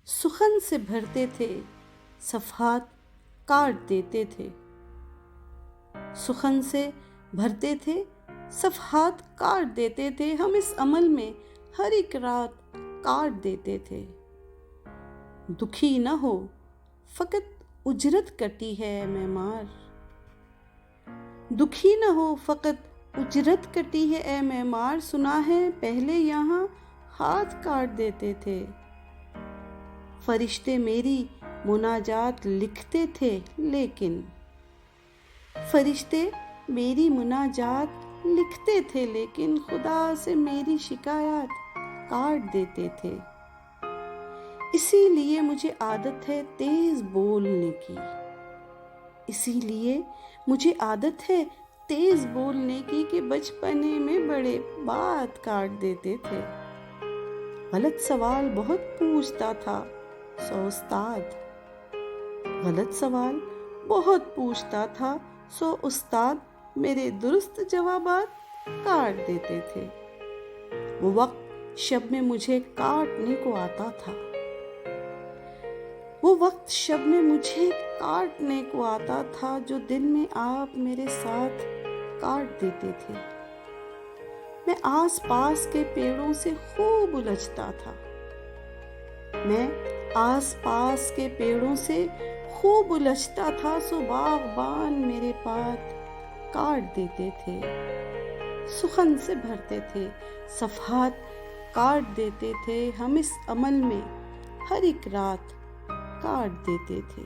سخن سے بھرتے تھے، صفحات کاٹ دیتے تھے۔ سخن سے بھرتے تھے، صفحات کاٹ دیتے تھے، ہم اس عمل میں ہر ایک رات کاٹ دیتے تھے۔ دکھی نہ ہو، فقط اجرت کٹی ہے اے معمار۔ دکھی نہ ہو، فقط اجرت کٹی ہے اے معمار، سنا ہے پہلے یہاں ہاتھ کاٹ دیتے تھے۔ فرشتے میری مناجات لکھتے تھے لیکن خدا سے میری شکایات کاٹ دیتے تھے۔ اسی لیے مجھے عادت ہے تیز بولنے کی کہ بچپنے میں بڑے بات کاٹ دیتے تھے۔ غلط سوال بہت پوچھتا تھا سو استاد میرے درست جوابات کاٹ دیتے تھے۔ وہ وقت شب میں مجھے کاٹنے کو آتا تھا جو دن میں آپ میرے ساتھ کاٹ دیتے تھے۔ میں آس پاس کے پیڑوں سے خوب الجھتا تھا سو باغبان میرے پات کاٹ دیتے تھے۔ سخن سے بھرتے تھے، صفحات کاٹ دیتے تھے، ہم اس عمل میں ہر ایک رات کاٹ دیتے تھے۔